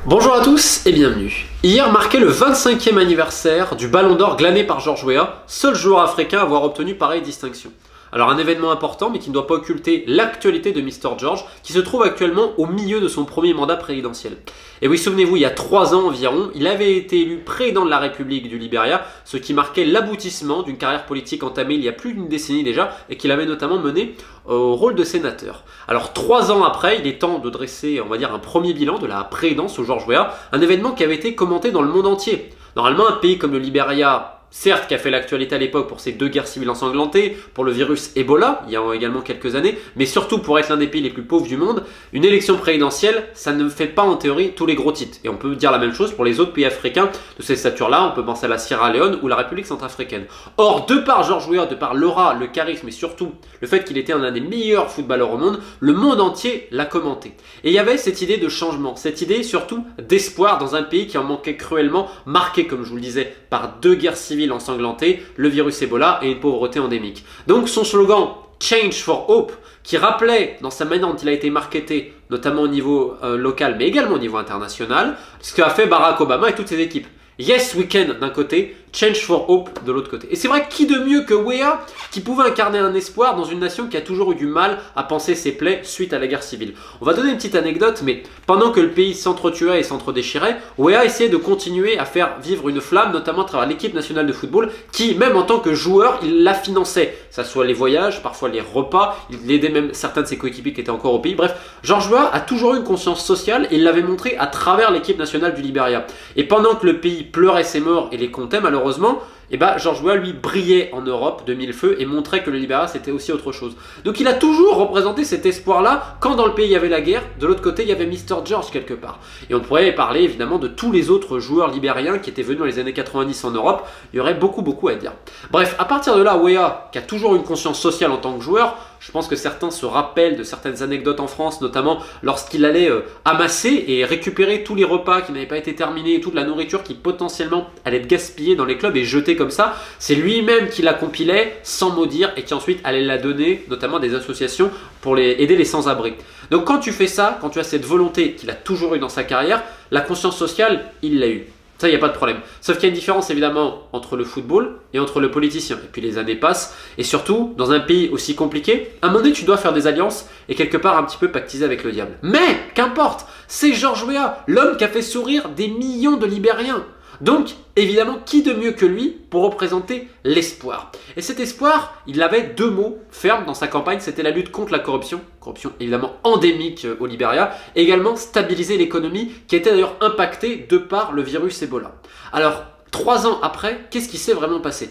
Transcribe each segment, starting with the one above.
Bonjour à tous et bienvenue. Hier marquait le 25e anniversaire du Ballon d'Or glané par George Weah, seul joueur africain à avoir obtenu pareille distinction. Alors un événement important mais qui ne doit pas occulter l'actualité de Mr George qui se trouve actuellement au milieu de son premier mandat présidentiel. Et oui, souvenez-vous, il y a 3 ans environ, il avait été élu président de la République du Libéria, ce qui marquait l'aboutissement d'une carrière politique entamée il y a plus d'une décennie déjà et qu'il avait notamment mené au rôle de sénateur. Alors 3 ans après, il est temps de dresser, on va dire, un premier bilan de la présidence au George Weah, un événement qui avait été commenté dans le monde entier. Normalement, un pays comme le Libéria, certes, qui a fait l'actualité à l'époque pour ses 2 guerres civiles ensanglantées, pour le virus Ebola, il y a également quelques années, mais surtout pour être l'un des pays les plus pauvres du monde, une élection présidentielle, ça ne fait pas en théorie tous les gros titres. Et on peut dire la même chose pour les autres pays africains de cette stature-là, on peut penser à la Sierra Leone ou la République centrafricaine. Or, de par George Weah, de par l'aura, le charisme et surtout le fait qu'il était un des meilleurs footballeurs au monde, le monde entier l'a commenté. Et il y avait cette idée de changement, cette idée surtout d'espoir dans un pays qui en manquait cruellement, marqué, comme je vous le disais, par 2 guerres civiles ensanglantées, le virus Ebola et une pauvreté endémique. Donc son slogan Change for Hope, qui rappelait dans sa manière dont il a été marketé, notamment au niveau local mais également au niveau international, ce qu'a fait Barack Obama et toutes ses équipes. Yes we can d'un côté, Change for Hope de l'autre côté. Et c'est vrai, qui de mieux que Weah qui pouvait incarner un espoir dans une nation qui a toujours eu du mal à panser ses plaies suite à la guerre civile. On va donner une petite anecdote, mais pendant que le pays s'entretuait et s'entredéchirait, Weah essayait de continuer à faire vivre une flamme, notamment à travers l'équipe nationale de football, qui même en tant que joueur, il la finançait. Que ça soit les voyages, parfois les repas, il aidait même certains de ses coéquipiers qui étaient encore au pays. Bref, George Weah a toujours eu une conscience sociale et il l'avait montré à travers l'équipe nationale du Libéria. Et pendant que le pays pleurait ses morts et les comptait malheureusement, George Weah lui brillait en Europe de mille feux et montrait que le Libéria c'était aussi autre chose. Donc il a toujours représenté cet espoir-là quand dans le pays il y avait la guerre, de l'autre côté il y avait Mr George quelque part. Et on pourrait parler évidemment de tous les autres joueurs libériens qui étaient venus dans les années 90 en Europe, il y aurait beaucoup à dire. Bref, à partir de là, Weah, qui a toujours une conscience sociale en tant que joueur, je pense que certains se rappellent de certaines anecdotes en France, notamment lorsqu'il allait amasser et récupérer tous les repas qui n'avaient pas été terminés et toute la nourriture qui potentiellement allait être gaspillée dans les clubs et jetée comme ça. C'est lui-même qui la compilait sans mot dire et qui ensuite allait la donner, notamment à des associations pour aider les sans-abri. Donc quand tu fais ça, quand tu as cette volonté qu'il a toujours eue dans sa carrière, la conscience sociale, il l'a eue. Ça, il n'y a pas de problème. Sauf qu'il y a une différence évidemment entre le football et entre le politicien. Et puis les années passent. Et surtout, dans un pays aussi compliqué, à un moment donné, tu dois faire des alliances et quelque part un petit peu pactiser avec le diable. Mais, qu'importe, c'est George Weah, l'homme qui a fait sourire des millions de Libériens. Donc, évidemment, qui de mieux que lui pour représenter l'espoir? Et cet espoir, il avait 2 mots fermes dans sa campagne, c'était la lutte contre la corruption évidemment endémique au Libéria, et également stabiliser l'économie qui était d'ailleurs impactée de par le virus Ebola. Alors, 3 ans après, qu'est-ce qui s'est vraiment passé?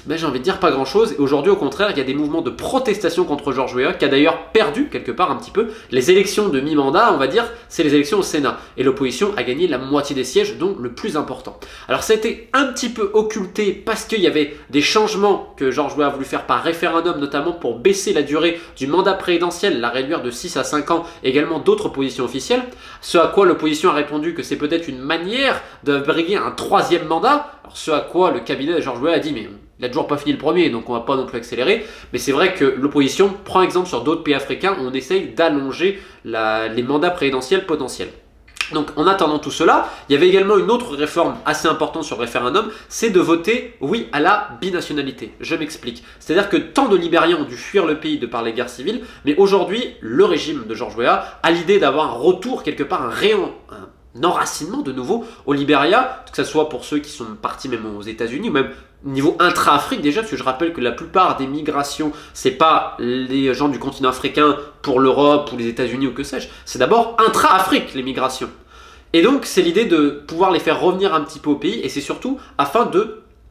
J'ai envie de dire pas grand chose, et aujourd'hui au contraire il y a des mouvements de protestation contre George Weah qui a d'ailleurs perdu quelque part un petit peu les élections de mi-mandat, on va dire, c'est les élections au Sénat, et l'opposition a gagné la moitié des sièges, dont le plus important. Alors ça a été un petit peu occulté parce qu'il y avait des changements que George Weah a voulu faire par référendum, notamment pour baisser la durée du mandat présidentiel, la réduire de 6 à 5 ans, également d'autres positions officielles, ce à quoi l'opposition a répondu que c'est peut-être une manière de briguer un 3e mandat, alors ce à quoi le cabinet de George Weah a dit mais il n'a toujours pas fini le premier, donc on ne va pas non plus accélérer. Mais c'est vrai que l'opposition prend exemple sur d'autres pays africains où on essaye d'allonger les mandats présidentiels potentiels. Donc en attendant tout cela, il y avait également une autre réforme assez importante sur le référendum, c'est de voter oui à la binationalité. Je m'explique. C'est-à-dire que tant de Libériens ont dû fuir le pays de par les guerres civiles, mais aujourd'hui, le régime de George Weah a l'idée d'avoir un retour quelque part, un enracinement de nouveau au Libéria, que ce soit pour ceux qui sont partis même aux États-Unis ou même niveau intra-Afrique déjà, parce que je rappelle que la plupart des migrations, c'est pas les gens du continent africain pour l'Europe ou les États-Unis ou que sais-je, c'est d'abord intra-Afrique les migrations. Et donc c'est l'idée de pouvoir les faire revenir un petit peu au pays et c'est surtout afin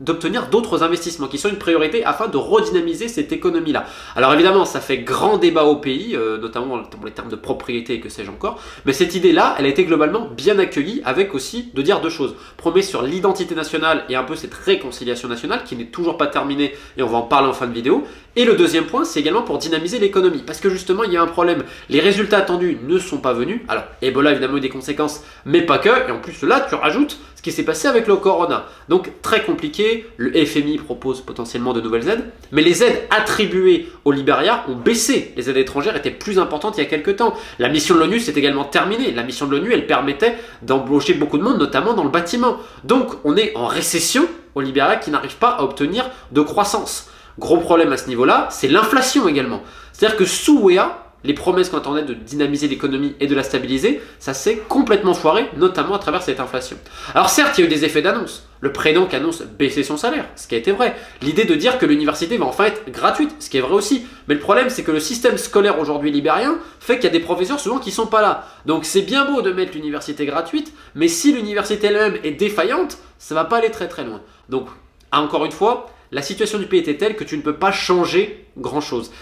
d'obtenir d'autres investissements qui sont une priorité afin de redynamiser cette économie-là. Alors évidemment, ça fait grand débat au pays, notamment dans les termes de propriété et que sais-je encore, mais cette idée-là, elle a été globalement bien accueillie avec aussi de dire 2 choses. Premier, sur l'identité nationale et un peu cette réconciliation nationale qui n'est toujours pas terminée et on va en parler en fin de vidéo. Et le deuxième point, c'est également pour dynamiser l'économie. Parce que justement, il y a un problème. Les résultats attendus ne sont pas venus. Alors, Ebola, évidemment, a eu des conséquences, mais pas que. Et en plus, là, tu rajoutes ce qui s'est passé avec le corona. Donc, très compliqué. Le FMI propose potentiellement de nouvelles aides. Mais les aides attribuées au Libéria ont baissé. Les aides étrangères étaient plus importantes il y a quelques temps. La mission de l'ONU s'est également terminée. La mission de l'ONU, elle permettait d'embaucher beaucoup de monde, notamment dans le bâtiment. Donc, on est en récession au Libéria qui n'arrive pas à obtenir de croissance. Gros problème à ce niveau-là, c'est l'inflation également. C'est-à-dire que sous Weah, les promesses qu'on attendait de dynamiser l'économie et de la stabiliser, ça s'est complètement foiré, notamment à travers cette inflation. Alors certes, il y a eu des effets d'annonce. Le président qui annonce baisser son salaire, ce qui a été vrai. L'idée de dire que l'université va enfin être gratuite, ce qui est vrai aussi. Mais le problème, c'est que le système scolaire aujourd'hui libérien fait qu'il y a des professeurs souvent qui ne sont pas là. Donc c'est bien beau de mettre l'université gratuite, mais si l'université elle-même est défaillante, ça ne va pas aller très très loin. Donc, encore une fois, la situation du pays était telle que tu ne peux pas changer grand-chose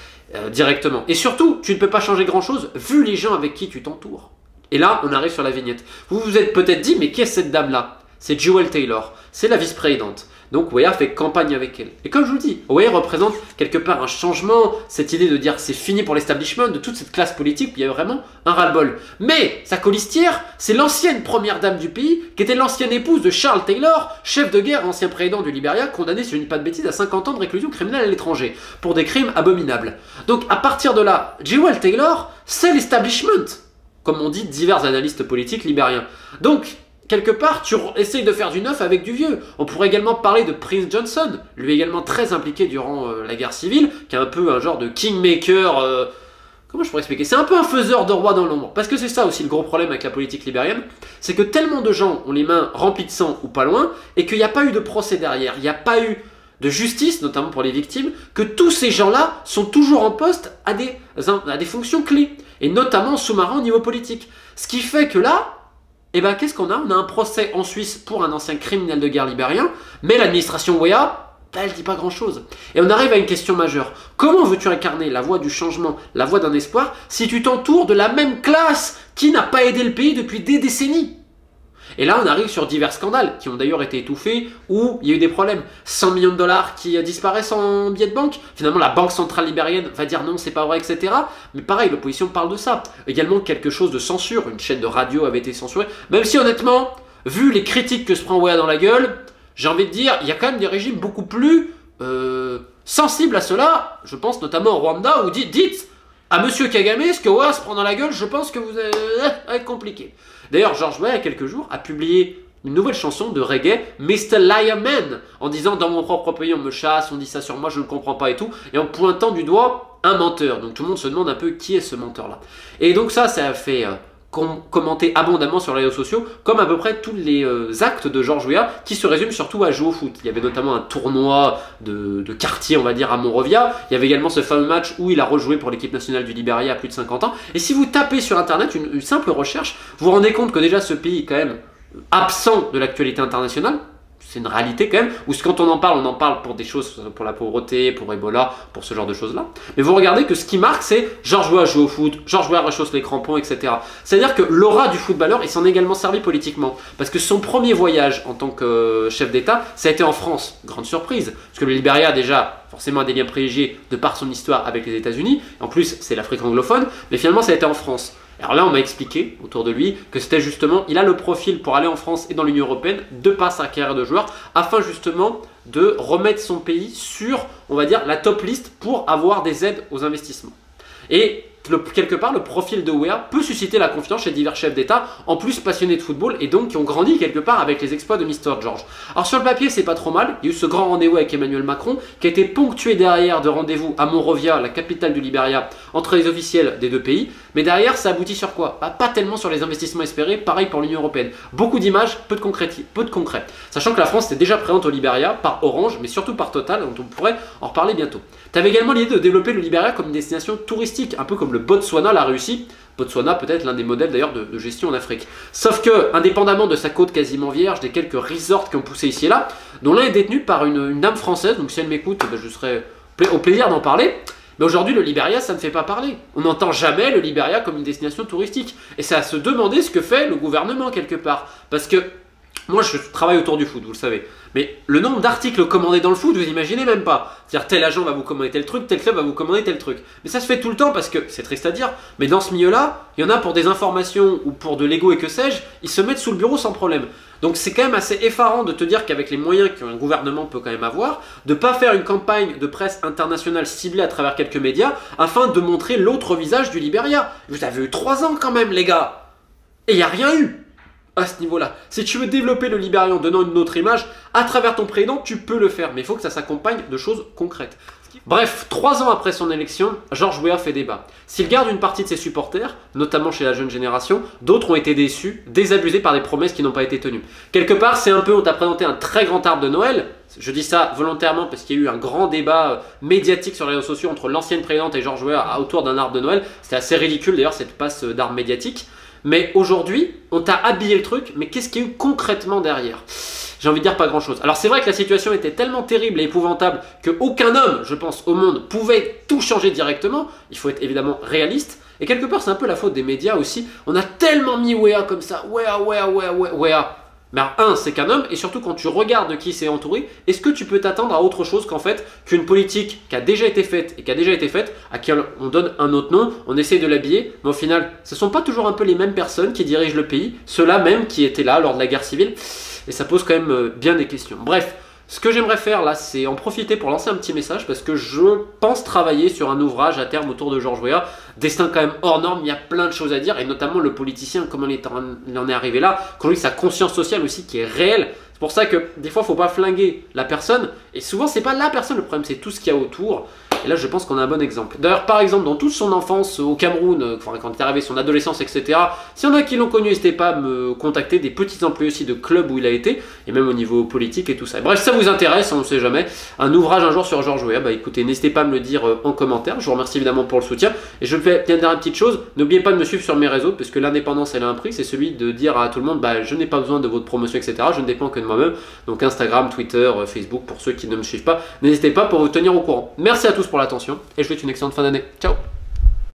directement. Et surtout, tu ne peux pas changer grand-chose vu les gens avec qui tu t'entoures. Et là, on arrive sur la vignette. Vous vous êtes peut-être dit, mais qui est cette dame-là? C'est Jewel Taylor, c'est la vice-présidente. Donc Weah fait campagne avec elle. Et comme je vous le dis, Weah représente quelque part un changement, cette idée de dire c'est fini pour l'establishment, de toute cette classe politique, où il y a vraiment un ras-le-bol. Mais sa colistière, c'est l'ancienne première dame du pays, qui était l'ancienne épouse de Charles Taylor, chef de guerre, ancien président du Libéria, condamné, si je ne dis pas de bêtises, à 50 ans de réclusion criminelle à l'étranger, pour des crimes abominables. Donc à partir de là, Jewel Taylor, c'est l'establishment, comme on dit divers analystes politiques libériens. Donc, quelque part, tu essayes de faire du neuf avec du vieux. On pourrait également parler de Prince Johnson, lui également très impliqué durant la guerre civile, qui est un peu un genre de kingmaker. Comment je pourrais expliquer? C'est un peu un faiseur de roi dans l'ombre. Parce que c'est ça aussi le gros problème avec la politique libérienne, c'est que tellement de gens ont les mains remplies de sang ou pas loin, et qu'il n'y a pas eu de procès derrière, il n'y a pas eu de justice, notamment pour les victimes, que tous ces gens-là sont toujours en poste à des fonctions clés, et notamment sous-marins au niveau politique. Ce qui fait que là, et bien qu'est-ce qu'on a? On a un procès en Suisse pour un ancien criminel de guerre libérien, mais l'administration Weah, elle ne dit pas grand-chose. Et on arrive à une question majeure. Comment veux-tu incarner la voie du changement, la voie d'un espoir, si tu t'entoures de la même classe qui n'a pas aidé le pays depuis des décennies? Et là, on arrive sur divers scandales, qui ont d'ailleurs été étouffés, où il y a eu des problèmes. 100 millions de dollars qui disparaissent en billets de banque. Finalement, la Banque centrale libérienne va dire non, c'est pas vrai, etc. Mais pareil, l'opposition parle de ça. Également, quelque chose de censure. Une chaîne de radio avait été censurée. Même si, honnêtement, vu les critiques que se prend Weah dans la gueule, j'ai envie de dire, il y a quand même des régimes beaucoup plus sensibles à cela. Je pense notamment au Rwanda, où dites à Monsieur Kagame, ce que Weah se prend dans la gueule, je pense que vous allez être compliqué. D'ailleurs, George Weah, il y a quelques jours, a publié une nouvelle chanson de reggae, Mr. Liar Man, en disant « Dans mon propre pays, on me chasse, on dit ça sur moi, je ne comprends pas et tout », et en pointant du doigt un menteur. Donc tout le monde se demande un peu qui est ce menteur-là. Et donc ça a fait commenter abondamment sur les réseaux sociaux, comme à peu près tous les actes de George Weah, qui se résument surtout à jouer au foot. Il y avait notamment un tournoi de quartier, on va dire, à Monrovia. Il y avait également ce fameux match où il a rejoué pour l'équipe nationale du Libéria à plus de 50 ans. Et si vous tapez sur Internet une simple recherche, vous vous rendez compte que déjà ce pays est quand même absent de l'actualité internationale. C'est une réalité quand même, où quand on en parle pour des choses, pour la pauvreté, pour Ebola, pour ce genre de choses-là. Mais vous regardez que ce qui marque, c'est George Weah joue au foot, George Weah rechausse les crampons, etc. C'est-à-dire que l'aura du footballeur, il s'en est également servi politiquement. Parce que son premier voyage en tant que chef d'État, ça a été en France. Grande surprise, parce que le Libéria, déjà, forcément a des liens privilégiés de par son histoire avec les États-Unis. En plus, c'est l'Afrique anglophone, mais finalement, ça a été en France. Alors là, on m'a expliqué autour de lui que c'était justement, il a le profil pour aller en France et dans l'Union Européenne de par sa carrière de joueur, afin justement de remettre son pays sur, on va dire, la top liste pour avoir des aides aux investissements. Et quelque part, le profil de Weah peut susciter la confiance chez divers chefs d'État, en plus passionnés de football et donc qui ont grandi quelque part avec les exploits de Mr. George. Alors sur le papier, c'est pas trop mal. Il y a eu ce grand rendez-vous avec Emmanuel Macron qui a été ponctué derrière de rendez-vous à Monrovia, la capitale du Libéria, entre les officiels des deux pays. Mais derrière, ça aboutit sur quoi? Pas tellement sur les investissements espérés, pareil pour l'Union Européenne. Beaucoup d'images, peu de concret. Sachant que la France était déjà présente au Libéria par Orange, mais surtout par Total, dont on pourrait en reparler bientôt. Tu avais également l'idée de développer le Libéria comme une destination touristique, un peu comme le Botswana l'a réussi. Botswana peut-être l'un des modèles d'ailleurs de gestion en Afrique. Sauf que, indépendamment de sa côte quasiment vierge, des quelques resorts qui ont poussé ici et là, dont l'un est détenu par une dame française, donc si elle m'écoute, je serai au plaisir d'en parler. Mais aujourd'hui, le Libéria, ça ne fait pas parler. On n'entend jamais le Libéria comme une destination touristique. Et c'est à se demander ce que fait le gouvernement quelque part. Parce que Moi, je travaille autour du foot, vous le savez. Mais le nombre d'articles commandés dans le foot, vous imaginez même pas. C'est-à-dire, tel agent va vous commander tel truc, tel club va vous commander tel truc. Mais ça se fait tout le temps parce que, c'est triste à dire, mais dans ce milieu-là, il y en a pour des informations ou pour de l'ego et que sais-je, ils se mettent sous le bureau sans problème. Donc c'est quand même assez effarant de te dire qu'avec les moyens qu'un gouvernement peut quand même avoir, de ne pas faire une campagne de presse internationale ciblée à travers quelques médias afin de montrer l'autre visage du Libéria. Vous avez eu 3 ans quand même, les gars. Et il n'y a rien eu à ce niveau-là. Si tu veux développer le Libéria en donnant une autre image, à travers ton président, tu peux le faire. Mais il faut que ça s'accompagne de choses concrètes. Bref, 3 ans après son élection, George Weah fait débat. S'il garde une partie de ses supporters, notamment chez la jeune génération, d'autres ont été déçus, désabusés par des promesses qui n'ont pas été tenues. Quelque part, c'est un peu, on t'a présenté un très grand arbre de Noël. Je dis ça volontairement parce qu'il y a eu un grand débat médiatique sur les réseaux sociaux entre l'ancienne présidente et George Weah autour d'un arbre de Noël. C'était assez ridicule d'ailleurs cette passe d'arbre médiatique. Mais aujourd'hui, on t'a habillé le truc, mais qu'est-ce qu'il y a eu concrètement derrière? J'ai envie de dire pas grand chose. Alors c'est vrai que la situation était tellement terrible et épouvantable qu'aucun homme, je pense, au monde pouvait tout changer directement. Il faut être évidemment réaliste. Et quelque part, c'est un peu la faute des médias aussi. On a tellement mis Weah comme ça. Weah. Mais alors, c'est qu'un homme, et surtout quand tu regardes de qui c'est entouré, est-ce que tu peux t'attendre à autre chose qu'en fait, qu'une politique qui a déjà été faite et qui a déjà été faite, à qui on donne un autre nom, on essaie de l'habiller, mais au final, ce ne sont pas toujours un peu les mêmes personnes qui dirigent le pays, ceux-là même qui étaient là lors de la guerre civile, et ça pose quand même bien des questions. Bref, ce que j'aimerais faire là, c'est en profiter pour lancer un petit message parce que je pense travailler sur un ouvrage à terme autour de George Weah. Destin quand même hors norme, il y a plein de choses à dire et notamment le politicien, comment il en est arrivé là, quand lui sa conscience sociale aussi qui est réelle. C'est pour ça que des fois, il ne faut pas flinguer la personne et souvent, c'est pas la personne le problème, c'est tout ce qu'il y a autour. Et là, je pense qu'on a un bon exemple. D'ailleurs, par exemple, dans toute son enfance au Cameroun, quand il est arrivé, son adolescence, etc., s'il y en a qui l'ont connu, n'hésitez pas à me contacter, des petits employés aussi de clubs où il a été, et même au niveau politique et tout ça. Bref, si ça vous intéresse, on ne sait jamais, un ouvrage un jour sur George Weah, bah écoutez, n'hésitez pas à me le dire en commentaire, je vous remercie évidemment pour le soutien, et je vais bien dire une petite chose, n'oubliez pas de me suivre sur mes réseaux, parce que l'indépendance, elle a un prix, c'est celui de dire à tout le monde, bah je n'ai pas besoin de votre promotion, etc., je ne dépends que de moi-même, donc Instagram, Twitter, Facebook, pour ceux qui ne me suivent pas, n'hésitez pas pour vous tenir au courant. Merci à tous pour l'attention et je vous souhaite une excellente fin d'année. Ciao!